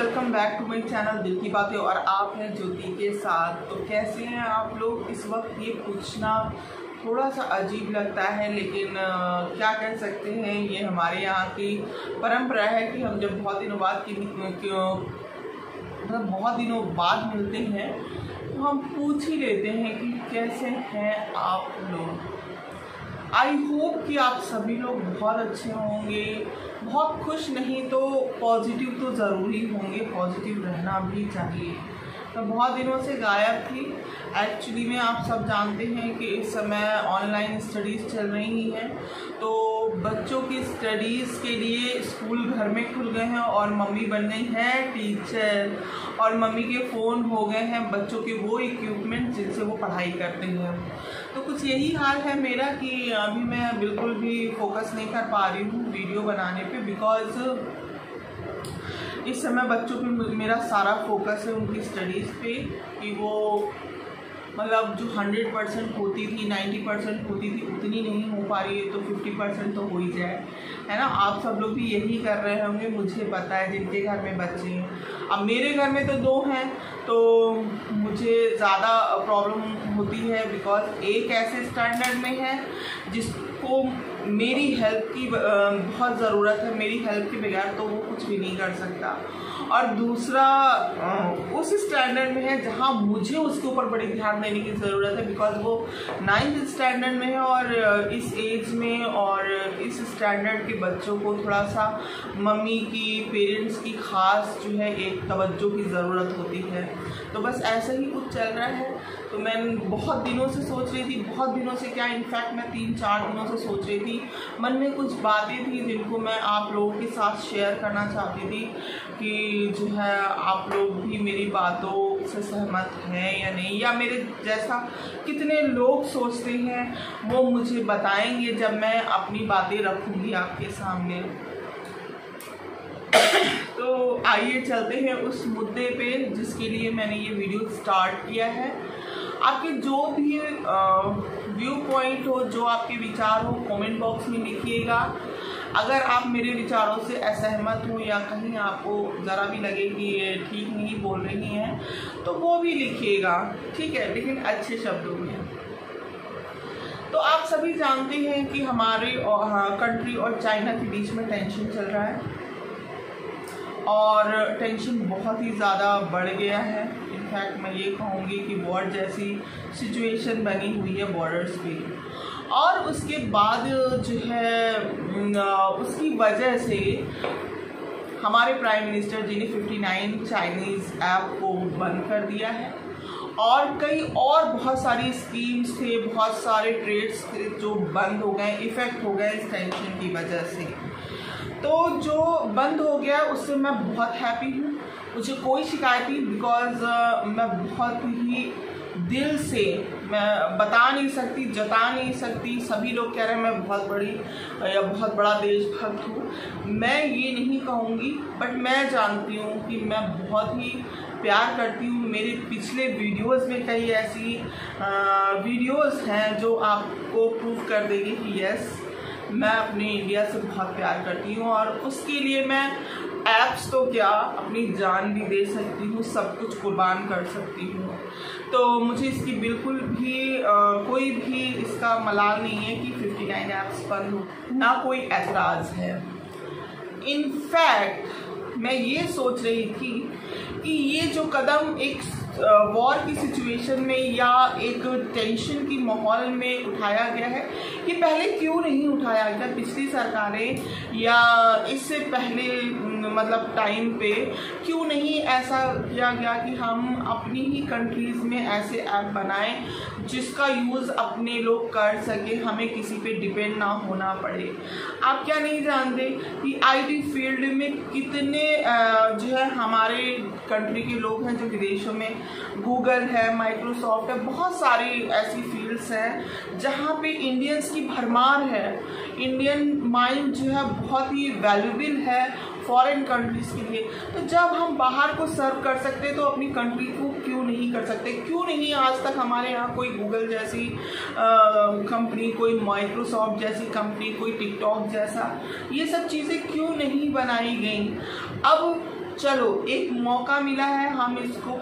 Welcome back to my channel दिल की बातें। और आप हैं ज्योति के साथ। तो कैसे हैं आप लोग? इस वक्त ये पूछना थोड़ा सा अजीब लगता है, लेकिन क्या कह सकते हैं, ये हमारे यहाँ की परंपरा है कि हम जब बहुत दिनों बाद मिलते हैं तो हम पूछ ही लेते हैं कि कैसे हैं आप लोग। आई होप कि आप सभी लोग बहुत अच्छे होंगे, बहुत खुश नहीं तो पॉजिटिव तो ज़रूरी होंगे, पॉजिटिव रहना भी चाहिए। तो बहुत दिनों से गायब थी। एक्चुअली में आप सब जानते हैं कि इस समय ऑनलाइन स्टडीज़ चल रही हैं, तो बच्चों की स्टडीज़ के लिए स्कूल घर में खुल गए हैं और मम्मी बन गई हैं टीचर, और मम्मी के फ़ोन हो गए हैं बच्चों के वो इक्विपमेंट जिनसे वो पढ़ाई करते हैं। तो कुछ यही हाल है मेरा कि अभी मैं बिल्कुल भी फोकस नहीं कर पा रही हूँ वीडियो बनाने पे, बिकॉज़ इस समय बच्चों पे मेरा सारा फोकस है उनकी स्टडीज़ पे, कि वो मतलब जो 100% होती थी, 90% होती थी, उतनी नहीं हो पा रही है, तो 50% तो हो ही जाए, है ना। आप सब लोग भी यही कर रहे होंगे, मुझे पता है, जिनके घर में बच्चे हैं। अब मेरे घर में तो 2 हैं, तो मुझे ज़्यादा प्रॉब्लम होती है, बिकॉज एक ऐसे स्टैंडर्ड में है जिसको मेरी हेल्प की बहुत ज़रूरत है, मेरी हेल्प के बगैर तो वो कुछ भी नहीं कर सकता, और दूसरा उस स्टैंडर्ड में है जहाँ मुझे उसके ऊपर बड़ी ध्यान देने की ज़रूरत है, बिकॉज वो 9th स्टैंडर्ड में है, और इस एज में और इस स्टैंडर्ड के बच्चों को थोड़ा सा मम्मी की, पेरेंट्स की ख़ास जो है एक तवज्जो की ज़रूरत होती है। तो बस ऐसा ही कुछ चल रहा है। तो मैं बहुत दिनों से सोच रही थी, बहुत दिनों से क्या, इनफैक्ट मैं 3-4 दिनों से सोच रही थी, मन में कुछ बातें थी जिनको मैं आप लोगों के साथ शेयर करना चाहती थी, कि जो है आप लोग भी मेरी बातों से सहमत हैं या नहीं, या मेरे जैसा कितने लोग सोचते हैं वो मुझे बताएंगे जब मैं अपनी बातें रखूँगी आपके सामने। तो आइए चलते हैं उस मुद्दे पे जिसके लिए मैंने ये वीडियो स्टार्ट किया है। आपके जो भी व्यू पॉइंट हो, जो आपके विचार हो, कमेंट बॉक्स में लिखिएगा। अगर आप मेरे विचारों से असहमत हो या कहीं आपको ज़रा भी लगे कि ये ठीक नहीं बोल रही हैं, तो वो भी लिखिएगा, ठीक है, लेकिन अच्छे शब्दों में। तो आप सभी जानते हैं कि हमारे कंट्री और चाइना के बीच में टेंशन चल रहा है, और टेंशन बहुत ही ज़्यादा बढ़ गया है। इनफैक्ट मैं ये कहूँगी कि वॉर जैसी सिचुएशन बनी हुई है बॉर्डर्स पे, और उसके बाद जो है उसकी वजह से हमारे प्राइम मिनिस्टर जी ने 59 चाइनीज़ ऐप को बंद कर दिया है, और कई और बहुत सारी स्कीम्स थे, बहुत सारे ट्रेड्स थे जो बंद हो गए, इफ़ेक्ट हो गए इस टेंशन की वजह से। तो जो बंद हो गया उससे मैं बहुत हैप्पी हूँ, मुझे कोई शिकायत नहीं, बिकॉज़ मैं बहुत ही दिल से, मैं बता नहीं सकती, जता नहीं सकती, सभी लोग कह रहे हैं मैं बहुत बड़ी या बहुत बड़ा देशभक्त हूँ, मैं ये नहीं कहूँगी, बट मैं जानती हूँ कि मैं बहुत ही प्यार करती हूँ। मेरे पिछले वीडियोस में कई ऐसी वीडियोस हैं जो आपको प्रूव कर देगी कि यस, मैं अपने इंडिया से बहुत प्यार करती हूँ, और उसके लिए मैं ऐप्स तो क्या, अपनी जान भी दे सकती हूँ, सब कुछ कुर्बान कर सकती हूँ। तो मुझे इसकी बिल्कुल भी कोई भी इसका मलाल नहीं है कि 59 ऐप्स बंद हो, ना कोई ऐतराज़ है। इनफैक्ट मैं ये सोच रही थी कि ये जो कदम एक वॉर की सिचुएशन में या एक टेंशन की माहौल में उठाया गया है, ये पहले क्यों नहीं उठाया गया? पिछली सरकारें या इससे पहले मतलब टाइम पे क्यों नहीं ऐसा किया गया कि हम अपनी ही कंट्रीज़ में ऐसे ऐप बनाएं जिसका यूज़ अपने लोग कर सके, हमें किसी पे डिपेंड ना होना पड़े। आप क्या नहीं जानते कि आईटी फील्ड में कितने जो है हमारे कंट्री के लोग हैं जो विदेशों में, गूगल है, माइक्रोसॉफ्ट है, बहुत सारी ऐसी फील्ड्स हैं जहाँ पे इंडियंस की भरमार है। इंडियन माइंड जो है बहुत ही वैल्यूबल है फॉरेन कंट्रीज़ के लिए। तो जब हम बाहर को सर्व कर सकते हैं तो अपनी कंट्री को क्यों नहीं कर सकते? क्यों नहीं आज तक हमारे यहाँ कोई गूगल जैसी कंपनी, कोई माइक्रोसॉफ्ट जैसी कंपनी, कोई टिकटॉक जैसा, ये सब चीज़ें क्यों नहीं बनाई गई? अब चलो एक मौका मिला है, हम इसको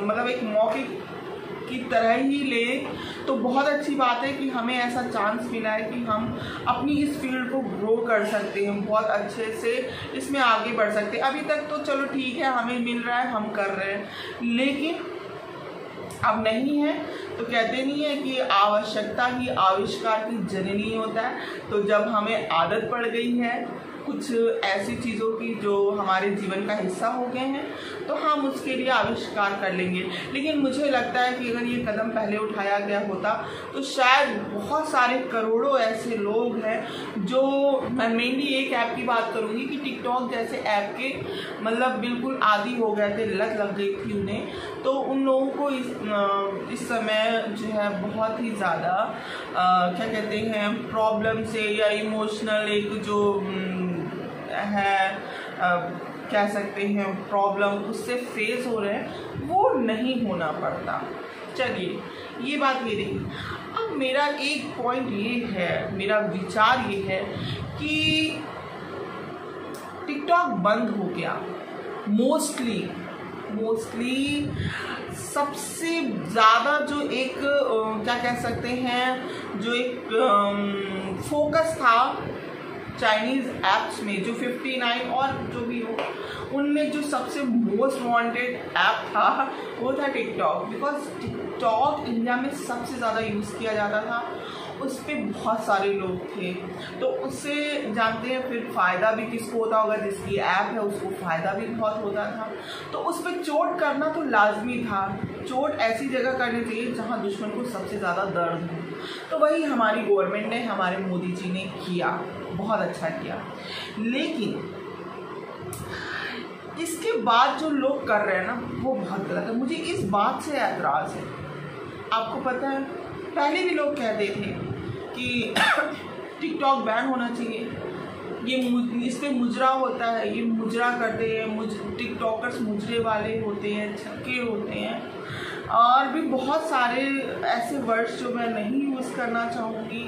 मतलब एक मौके की तरह ही ले तो बहुत अच्छी बात है कि हमें ऐसा चांस मिला है कि हम अपनी इस फील्ड को ग्रो कर सकते हैं, बहुत अच्छे से इसमें आगे बढ़ सकते हैं। अभी तक तो चलो ठीक है, हमें मिल रहा है, हम कर रहे हैं, लेकिन अब नहीं है तो कहते नहीं है कि आवश्यकता ही आविष्कार की जननी होता है। तो जब हमें आदत पड़ गई है कुछ ऐसी चीज़ों की जो हमारे जीवन का हिस्सा हो गए हैं, तो हम उसके लिए आविष्कार कर लेंगे। लेकिन मुझे लगता है कि अगर ये कदम पहले उठाया गया होता तो शायद बहुत सारे करोड़ों ऐसे लोग हैं जो, मैं मेनली एक ऐप की बात करूँगी कि टिकटॉक जैसे ऐप के मतलब बिल्कुल आदी हो गए थे, लत लग गई थी उन्हें, तो उन लोगों को इस समय जो है बहुत ही ज़्यादा क्या कहते हैं प्रॉब्लम से या इमोशनल एक जो है कह सकते हैं प्रॉब्लम उससे फेस हो रहे हैं, वो नहीं होना पड़ता। चलिए ये बात ये रही। अब मेरा एक पॉइंट ये है, मेरा विचार ये है कि टिकटॉक बंद हो गया मोस्टली सबसे ज़्यादा जो एक क्या कह सकते हैं जो एक फोकस था चाइनीज़ ऐप्स में, जो 59 और जो भी हो उनमें जो सबसे मोस्ट वांटेड ऐप था वो था टिकटॉक। बिकॉज टिकटॉक इंडिया में सबसे ज़्यादा यूज़ किया जाता था, उस पर बहुत सारे लोग थे, तो उससे जानते हैं फिर फ़ायदा भी किसको होता होगा, जिसकी ऐप है उसको फ़ायदा भी बहुत होता था। तो उस पर चोट करना तो लाजमी था, चोट ऐसी जगह करनी चाहिए जहाँ दुश्मन को सबसे ज़्यादा दर्द हो। तो वही हमारी गवर्नमेंट ने, हमारे मोदी जी ने किया, बहुत अच्छा किया। लेकिन इसके बाद जो लोग कर रहे हैं ना वो बहुत गलत है। मुझे इस बात से ऐतराज़ है। आपको पता है पहले भी लोग कहते थे कि टिकटॉक बैन होना चाहिए, ये इस पर मुजरा होता है, ये मुजरा करते हैं, टिकटॉकर्स मुजरे वाले होते हैं, छक्के होते हैं, और भी बहुत सारे ऐसे वर्ड्स जो मैं नहीं यूज़ करना चाहूँगी।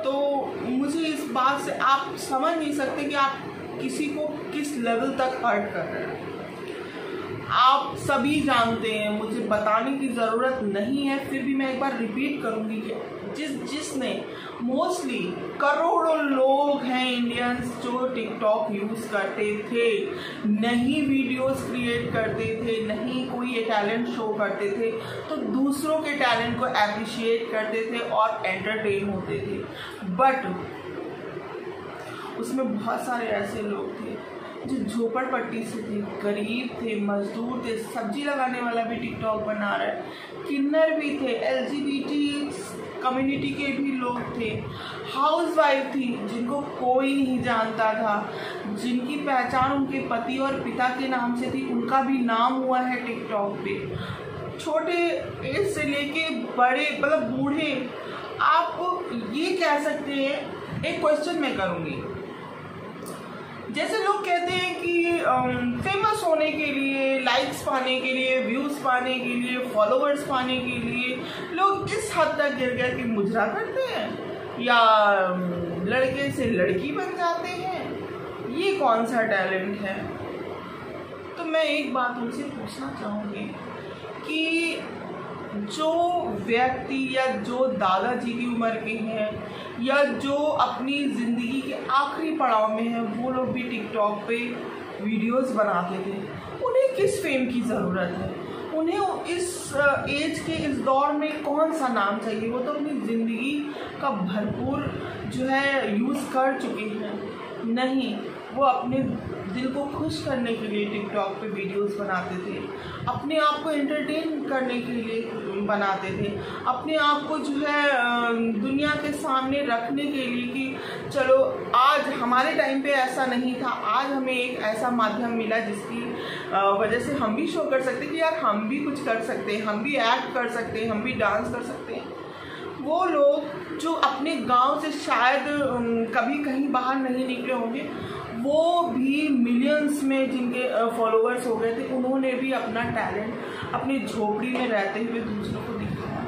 तो मुझे इस बात से आप समझ नहीं सकते कि आप किसी को किस लेवल तक हर्ट कर रहे हैं। आप सभी जानते हैं, मुझे बताने की ज़रूरत नहीं है, फिर भी मैं एक बार रिपीट करूँगी कि जिसने मोस्टली करोड़ों लोग हैं इंडियंस जो टिकटॉक यूज़ करते थे, नहीं वीडियोस क्रिएट करते थे, नहीं कोई टैलेंट शो करते थे, तो दूसरों के टैलेंट को अप्रिशिएट करते थे और एंटरटेन होते थे। बट उसमें बहुत सारे ऐसे लोग थे जो झोपड़पट्टी से थे, गरीब थे, मजदूर थे, सब्जी लगाने वाला भी टिकटॉक बना रहा है, किन्नर भी थे, LGBT कम्युनिटी के भी लोग थे, हाउसवाइफ थी जिनको कोई नहीं जानता था, जिनकी पहचान उनके पति और पिता के नाम से थी, उनका भी नाम हुआ है टिकटॉक पे। छोटे एज से लेके बड़े मतलब बूढ़े, आप ये कह सकते हैं। एक क्वेश्चन मैं करूँगी, जैसे लोग कहते हैं कि फेमस होने के लिए, लाइक्स पाने के लिए, व्यूज़ पाने के लिए, फॉलोअर्स पाने के लिए लोग इस हद तक गिर गए कि मुजरा करते हैं या लड़के से लड़की बन जाते हैं, ये कौन सा टैलेंट है? तो मैं एक बात उनसे पूछना चाहूँगी कि जो व्यक्ति या जो दादाजी की उम्र के हैं या जो अपनी ज़िंदगी के आखिरी पड़ाव में हैं, वो लोग भी टिकटॉक पे वीडियोस बनाते थे, उन्हें किस फेम की ज़रूरत है? उन्हें इस एज के इस दौर में कौन सा नाम चाहिए? वो तो अपनी ज़िंदगी का भरपूर जो है यूज़ कर चुके हैं। नहीं, वो अपने दिल को खुश करने के लिए टिकटॉक पे वीडियोस बनाते थे, अपने आप को एंटरटेन करने के लिए बनाते थे, अपने आप को जो है दुनिया के सामने रखने के लिए कि चलो आज हमारे टाइम पे ऐसा नहीं था, आज हमें एक ऐसा माध्यम मिला जिसकी वजह से हम भी शो कर सकते कि यार हम भी कुछ कर सकते हैं, हम भी एक्ट कर सकते हैं, हम भी डांस कर सकते हैं। वो लोग जो अपने गांव से शायद कभी कहीं बाहर नहीं निकले होंगे, वो भी मिलियंस में जिनके फॉलोअर्स हो गए थे, उन्होंने भी अपना टैलेंट अपनी झोपड़ी में रहते हुए दूसरों को दिखाया।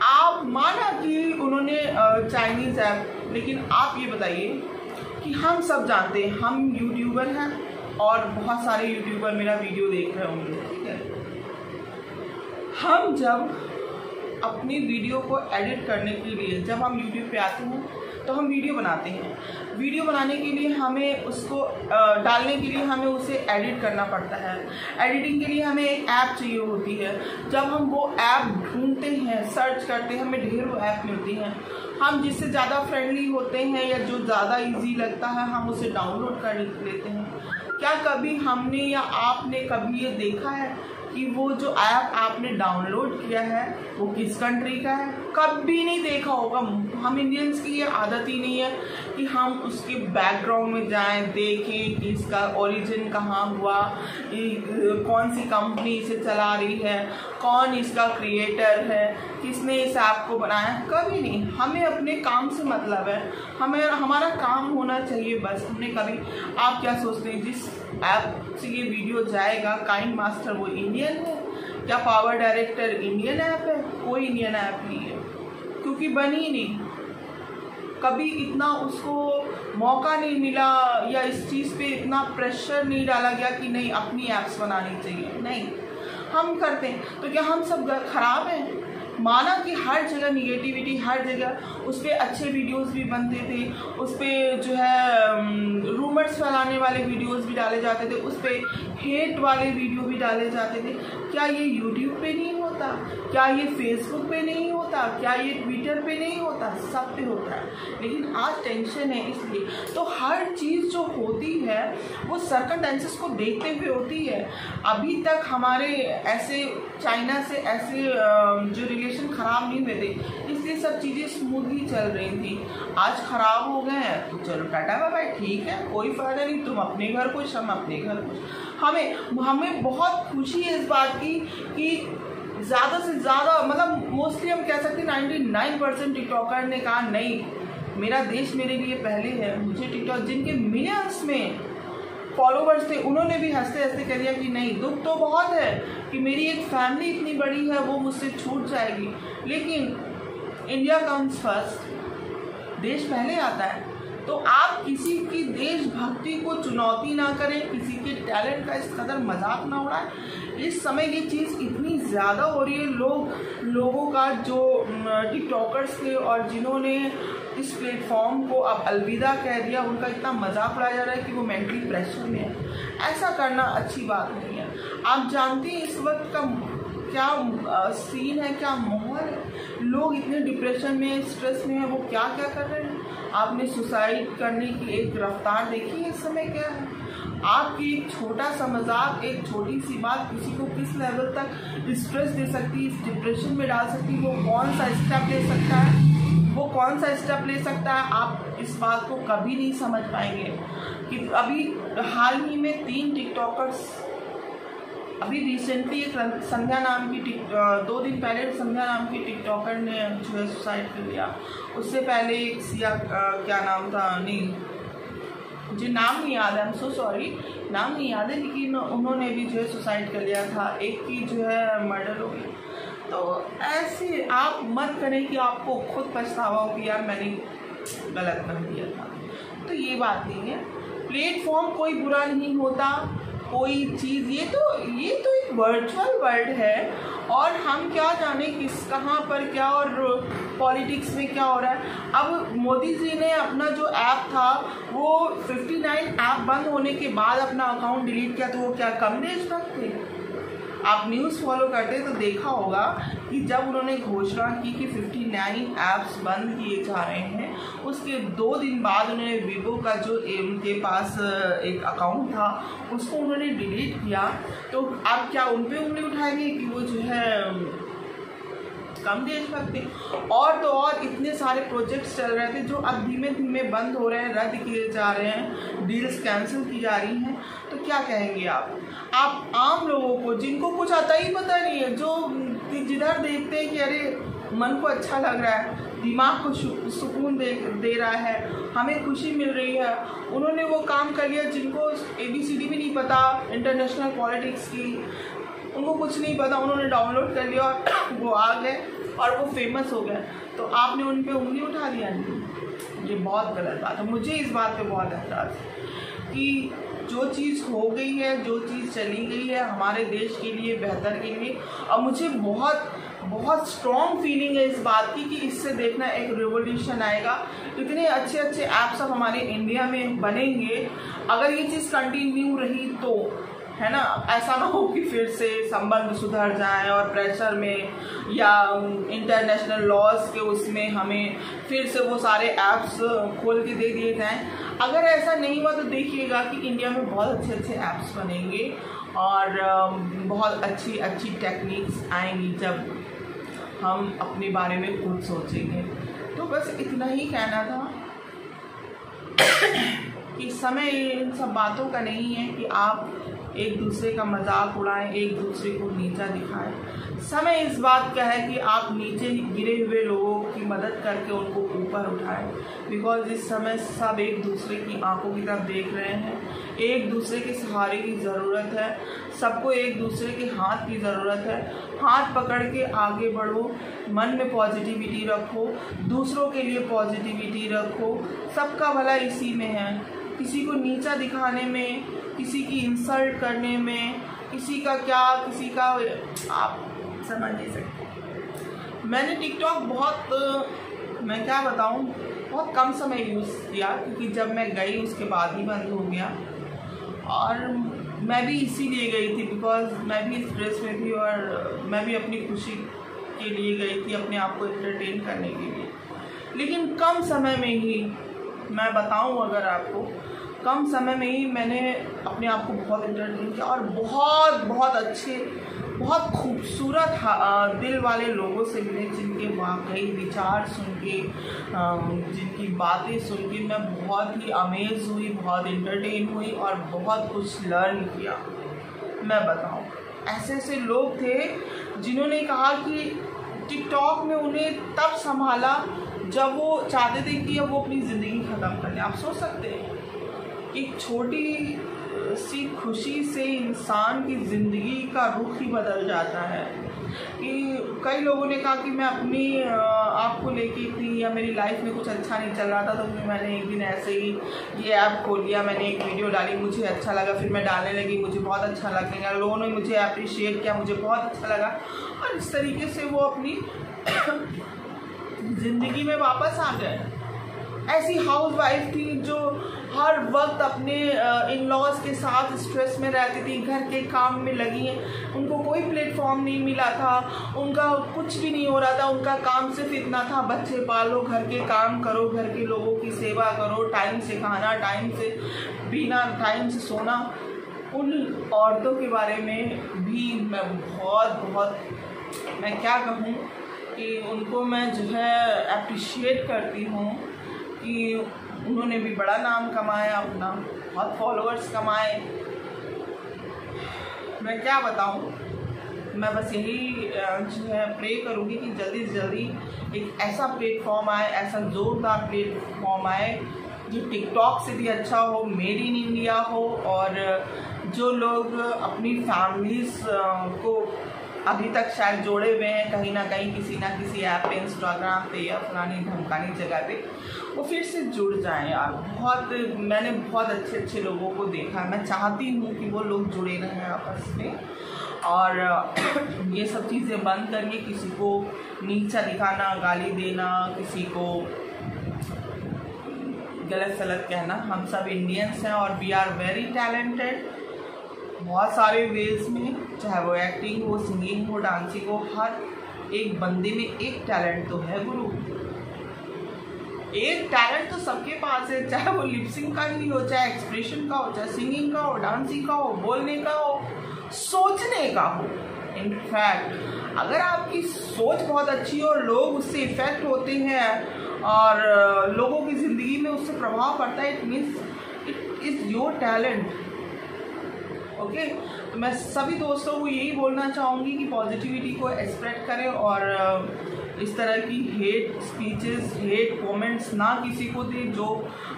आप माना कि उन्होंने चाइनीज़ ऐप, लेकिन आप ये बताइए कि हम सब जानते हैं, हम यूट्यूबर हैं, और बहुत सारे यूट्यूबर मेरा वीडियो देख रहे होंगे, ठीक है। हम जब अपनी वीडियो को एडिट करने के लिए जब हम यूट्यूब पे आते हैं तो हम वीडियो बनाते हैं। वीडियो बनाने के लिए हमें उसको डालने के लिए हमें उसे एडिट करना पड़ता है। एडिटिंग के लिए हमें एक ऐप चाहिए होती है। जब हम वो ऐप ढूंढते हैं, सर्च करते हैं, हमें ढेरों ऐप मिलती हैं। हम जिससे ज़्यादा फ्रेंडली होते हैं या जो ज़्यादा इजी लगता है हम उसे डाउनलोड कर लेते हैं। क्या कभी हमने या आपने कभी ये देखा है कि वो जो ऐप आपने डाउनलोड किया है वो किस कंट्री का है? कभी नहीं देखा होगा। हम इंडियंस की ये आदत ही नहीं है कि हम उसके बैकग्राउंड में जाएं, देखें कि इसका ओरिजिन कहाँ हुआ, कौन सी कंपनी इसे चला रही है, कौन इसका क्रिएटर है, किसने इस ऐप को बनाया। कभी नहीं। हमें अपने काम से मतलब है, हमें हमारा काम होना चाहिए बस। हमने कभी, आप क्या सोचते हैं जिस ऐप से ये वीडियो जाएगा काइंड मास्टर वो इंडियन है? क्या पावर डायरेक्टर इंडियन ऐप है? कोई इंडियन ऐप नहीं है, क्योंकि बनी नहीं। कभी इतना उसको मौका नहीं मिला या इस चीज़ पे इतना प्रेशर नहीं डाला गया कि नहीं अपनी ऐप्स बनानी चाहिए। नहीं, हम करते हैं। तो क्या हम सब खराब हैं? माना कि हर जगह निगेटिविटी, हर जगह उस पर अच्छे वीडियोस भी बनते थे, उस पर जो है रूमर्स फैलाने वाले वीडियोस भी डाले जाते थे, उस पर हेट वाले वीडियो भी डाले जाते थे। क्या ये यूट्यूब पे नहीं होता? क्या ये फेसबुक पे नहीं होता? क्या ये ट्विटर पे नहीं होता? सब पे होता है। लेकिन आज टेंशन है इसलिए। तो हर चीज़ जो होती है वो सर्कमस्टेंसेस को देखते हुए होती है। अभी तक हमारे ऐसे चाइना से ऐसे जो रिलेशन ख़राब नहीं हुए थे, इसलिए सब चीज़ें स्मूथली चल रही थी। आज ख़राब हो गए हैं तो चलो टाटा बाय बाय, ठीक है, कोई फ़ायदा नहीं। तुम अपने घर खुश, हम अपने घर खुश। हमें बहुत खुशी है इस बात की कि ज़्यादा से ज़्यादा, मतलब मोस्टली हम कह सकते हैं 99% टिकटॉकर ने कहा नहीं, मेरा देश मेरे लिए पहले है। मुझे टिकटॉक, जिनके मिलियंस में फॉलोवर्स थे, उन्होंने भी हंसते हंसते कह दिया कि नहीं, दुख तो बहुत है कि मेरी एक फैमिली इतनी बड़ी है वो मुझसे छूट जाएगी, लेकिन इंडिया कम्स फर्स्ट, देश पहले आता है। तो आप किसी की देशभक्ति को चुनौती ना करें, किसी के टैलेंट का इस कदर मजाक ना उड़ाएं। इस समय ये चीज़ इतनी ज़्यादा हो रही है। लोगों का जो टिकटॉकर्स थे और जिन्होंने इस प्लेटफॉर्म को अब अलविदा कह दिया, उनका इतना मजाक उड़ाया जा रहा है कि वो मेंटली प्रेशर में है। ऐसा करना अच्छी बात नहीं है। आप जानते हैं इस वक्त का क्या सीन है, क्या माहौल है। लोग इतने डिप्रेशन में, स्ट्रेस में है, वो क्या क्या कर रहे हैं। आपने सुसाइड करने की एक रफ्तार देखी है इस समय क्या है। आपकी एक छोटा सा मजाक, एक छोटी सी बात किसी को किस लेवल तक स्ट्रेस दे सकती है, इस डिप्रेशन में डाल सकती है। वो कौन सा स्टेप ले सकता है, वो कौन सा स्टेप ले सकता है, आप इस बात को कभी नहीं समझ पाएंगे। कि अभी हाल ही में 3 टिकटॉकर्स, अभी रिसेंटली एक संध्या नाम की 2 दिन पहले संध्या नाम की टिकटॉकर ने जो है सुसाइड कर लिया। उससे पहले एक सिया क्या नाम था, नहीं मुझे नाम नहीं याद है, आई एम सो सॉरी, नाम नहीं याद है, लेकिन उन्होंने भी जो है सुसाइड कर लिया था। एक की जो है मर्डर हो गई। तो ऐसे आप मत करें कि आपको खुद पछतावा हो कि यार मैंने गलत कर दिया था। तो ये बात नहीं है। प्लेटफॉर्म कोई बुरा नहीं होता, कोई चीज़, ये तो एक वर्चुअल वर्ल्ड है और हम क्या जाने किस कहाँ पर क्या और पॉलिटिक्स में क्या हो रहा है। अब मोदी जी ने अपना जो ऐप था वो 59 ऐप बंद होने के बाद अपना अकाउंट डिलीट किया, तो वो क्या कम देशभक्त थे? आप न्यूज़ फॉलो करते तो देखा होगा कि जब उन्होंने घोषणा की कि 59 ऐप्स बंद किए जा रहे हैं, उसके 2 दिन बाद उन्होंने वीवो का जो उनके पास एक अकाउंट था उसको उन्होंने डिलीट किया। तो आप क्या उन पे उंगली उठाएंगे कि वो जो है कम देशभक्त थे? और तो और इतने सारे प्रोजेक्ट्स चल रहे थे जो अब धीमे धीमे बंद हो रहे हैं, रद्द किए जा रहे हैं, डील्स कैंसिल की जा रही हैं। तो क्या कहेंगे आप आम लोगों को जिनको कुछ आता ही पता नहीं है, जो जिधर देखते हैं कि अरे मन को अच्छा लग रहा है, दिमाग को सुकून दे रहा है, हमें खुशी मिल रही है, उन्होंने वो काम कर लिया। जिनको ABCD भी नहीं पता इंटरनेशनल पॉलिटिक्स की, उनको कुछ नहीं पता, उन्होंने डाउनलोड कर लिया और वो आ गए और वो फेमस हो गए। तो आपने उन पे उंगली उठा दिया। नहीं, ये बहुत गलत बात है। मुझे इस बात पे बहुत एतराज़ है कि जो चीज़ हो गई है, जो चीज़ चली गई है हमारे देश के लिए, बेहतर के लिए। और मुझे बहुत बहुत स्ट्रॉन्ग फीलिंग है इस बात की कि इससे देखना एक रिवोल्यूशन आएगा। इतने अच्छे अच्छे ऐप्स अब हमारे इंडिया में बनेंगे अगर ये चीज़ कंटिन्यू रही तो, है ना। ऐसा ना हो कि फिर से संबंध सुधर जाए और प्रेशर में या इंटरनेशनल लॉज के उसमें हमें फिर से वो सारे ऐप्स खोल के दे दिए जाएं। अगर ऐसा नहीं हुआ तो देखिएगा कि इंडिया में बहुत अच्छे अच्छे ऐप्स बनेंगे और बहुत अच्छी अच्छी टेक्निक्स आएंगी जब हम अपने बारे में खुद सोचेंगे। तो बस इतना ही कहना था कि समय इन सब बातों का नहीं है कि आप एक दूसरे का मजाक उड़ाएं, एक दूसरे को नीचा दिखाएं। समय इस बात का है कि आप नीचे गिरे हुए लोगों की मदद करके उनको ऊपर उठाएं। बिकॉज इस समय सब एक दूसरे की आंखों की तरफ देख रहे हैं, एक दूसरे के सहारे की ज़रूरत है, सबको एक दूसरे के हाथ की ज़रूरत है। हाथ पकड़ के आगे बढ़ो, मन में पॉजिटिविटी रखो, दूसरों के लिए पॉजिटिविटी रखो। सबका भला इसी में है। किसी को नीचा दिखाने में, किसी की इंसल्ट करने में, किसी का क्या, किसी का आप समझ नहीं सकते। मैंने टिकटॉक मैं क्या बताऊं, बहुत कम समय यूज़ किया क्योंकि जब मैं गई उसके बाद ही बंद हो गया। और मैं भी इसीलिए गई थी बिकॉज मैं भी स्ट्रेस में थी और मैं भी अपनी खुशी के लिए गई थी, अपने आप को एंटरटेन करने के लिए। लेकिन कम समय में ही मैं बताऊं, अगर आपको कम समय में ही मैंने अपने आप को बहुत एंटरटेन किया और बहुत बहुत अच्छे, बहुत खूबसूरत दिल वाले लोगों से मिले जिनके वाकई विचार सुन के, जिनकी बातें सुन के मैं बहुत ही अमेज हुई, बहुत एंटरटेन हुई और बहुत कुछ लर्न किया। मैं बताऊं, ऐसे ऐसे लोग थे जिन्होंने कहा कि टिकटॉक ने उन्हें तब संभाला जब वो चाहते थे कि अब वो अपनी ज़िंदगी ख़त्म कर लें। आप सोच सकते हैं एक छोटी सी खुशी से इंसान की ज़िंदगी का रुख ही बदल जाता है। कि कई लोगों ने कहा कि मैं अपनी आप को लेके थी या मेरी लाइफ में कुछ अच्छा नहीं चल रहा था, तो मैंने एक दिन ऐसे ही ये ऐप खोल लिया, मैंने एक वीडियो डाली, मुझे अच्छा लगा, फिर मैं डालने लगी, मुझे बहुत अच्छा लगने लगा, लोगों ने मुझे अप्रिशिएट किया, मुझे बहुत अच्छा लगा। और इस तरीके से वो अपनी ज़िंदगी में वापस आ गए। ऐसी हाउसवाइफ थी जो हर वक्त अपने इन लॉज के साथ स्ट्रेस में रहती थी, घर के काम में लगी हैं, उनको कोई प्लेटफॉर्म नहीं मिला था, उनका कुछ भी नहीं हो रहा था, उनका काम सिर्फ इतना था बच्चे पालो, घर के काम करो, घर के लोगों की सेवा करो, टाइम से खाना, टाइम से पीना, टाइम से सोना। उन औरतों के बारे में भी मैं बहुत मैं क्या कहूँ कि उनको मैं जो है अप्रिशिएट करती हूँ कि उन्होंने भी बड़ा नाम कमाया, अपना बहुत फॉलोअर्स कमाए। मैं क्या बताऊं, मैं बस यही जो है प्रे करूँगी कि जल्दी से जल्दी एक ऐसा प्लेटफॉर्म आए, ऐसा ज़ोरदार प्लेटफॉर्म आए जो टिकटॉक से भी अच्छा हो, मेड इन इंडिया हो, और जो लोग अपनी फैमिलीज़ को अभी तक शायद जोड़े हुए हैं कहीं ना कहीं किसी ना किसी ऐप पे, इंस्टाग्राम पे या फलानी धमकानी जगह पे, वो फिर से जुड़ जाएं यार। मैंने बहुत अच्छे अच्छे लोगों को देखा, मैं चाहती हूँ कि वो लोग जुड़े रहें आपस में और ये सब चीज़ें बंद करिए। किसी को नीचा दिखाना, गाली देना, किसी को गलत सलत कहना। हम सब इंडियंस हैं और वी आर वेरी टैलेंटेड बहुत सारे वेज में, चाहे वो एक्टिंग हो, सिंगिंग हो, डांसिंग हो। हर एक बंदे में एक टैलेंट तो है गुरु, एक टैलेंट तो सबके पास है, चाहे वो लिपसिंग का ही हो, चाहे एक्सप्रेशन का हो, चाहे सिंगिंग का हो, डांसिंग का हो, बोलने का हो, सोचने का हो। इनफैक्ट अगर आपकी सोच बहुत अच्छी हो और लोग उससे इफेक्ट होते हैं और लोगों की ज़िंदगी में उससे प्रभाव पड़ता है, it means it is your talent. Okay, तो मैं सभी दोस्तों को यही बोलना चाहूँगी कि पॉजिटिविटी को स्प्रेड करें और इस तरह की हेट स्पीचेस, हेट कमेंट्स ना किसी को दें जो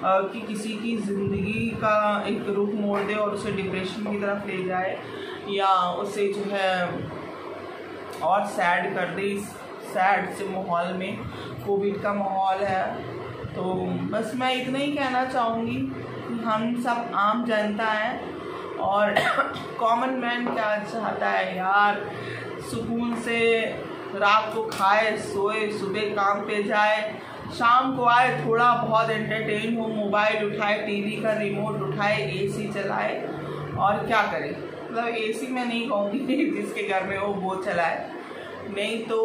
कि किसी की ज़िंदगी का एक रुख मोड़ दे और उसे डिप्रेशन की तरफ ले जाए या उसे जो है और सैड कर दे। इस सैड से माहौल में, कोविड का माहौल है, तो बस मैं इतना ही कहना चाहूँगी कि हम सब आम जनता हैं और कॉमन मैन क्या चाहता है यार, सुकून से रात को खाए सोए, सुबह काम पे जाए, शाम को आए, थोड़ा बहुत एंटरटेन हो, मोबाइल उठाए, टीवी का रिमोट उठाए, एसी चलाए और क्या करे। मतलब एसी में नहीं कहूँगी, जिसके घर में हो वो चलाए, नहीं तो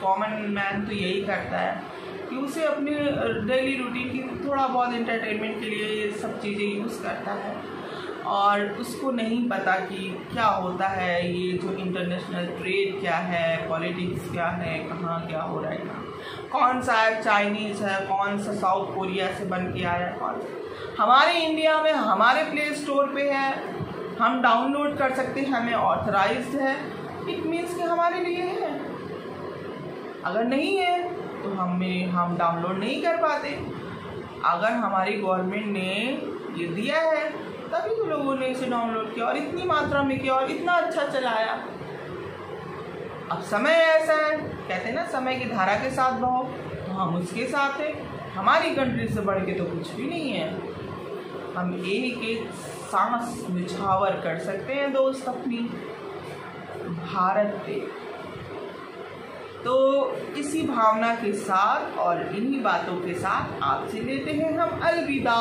कॉमन मैन तो यही करता है कि उसे अपने डेली रूटीन की थोड़ा बहुत एंटरटेनमेंट के लिए ये सब चीज़ें यूज़ करता है और उसको नहीं पता कि क्या होता है, ये जो इंटरनेशनल ट्रेड क्या है, पॉलिटिक्स क्या है, कहाँ क्या हो रहा है, कौन सा ऐप चाइनीज़ है, कौन सा साउथ कोरिया से बन के आया है, कौन हमारे इंडिया में हमारे प्ले स्टोर पे है, हम डाउनलोड कर सकते हैं, हमें ऑथराइज्ड है, इट मीन्स कि हमारे लिए है। अगर नहीं है तो हम डाउनलोड नहीं कर पाते। अगर हमारी गवर्नमेंट ने ये दिया है तभी तो लोगों ने इसे डाउनलोड किया और इतनी मात्रा में किया और इतना अच्छा चलाया। अब समय ऐसा है, कहते हैं ना समय की धारा के साथ बहो, तो हम उसके साथ हैं। हमारी कंट्री से बढ़ के तो कुछ भी नहीं है। हम एक एक सांस निछावर कर सकते हैं दोस्त अपनी भारत पे। तो इसी भावना के साथ और इन्हीं बातों के साथ आपसे लेते हैं हम अलविदा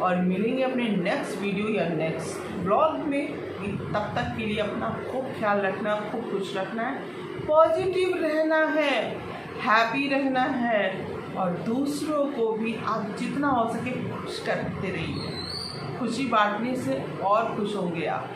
और मिलेंगे अपने नेक्स्ट वीडियो या नेक्स्ट ब्लॉग में। तब तक के लिए अपना खूब ख्याल रखना, खूब खुश रखना है, पॉजिटिव रहना है, हैप्पी रहना है और दूसरों को भी आप जितना हो सके खुश करते रहिए। खुशी बांटने से और खुश होंगे आप।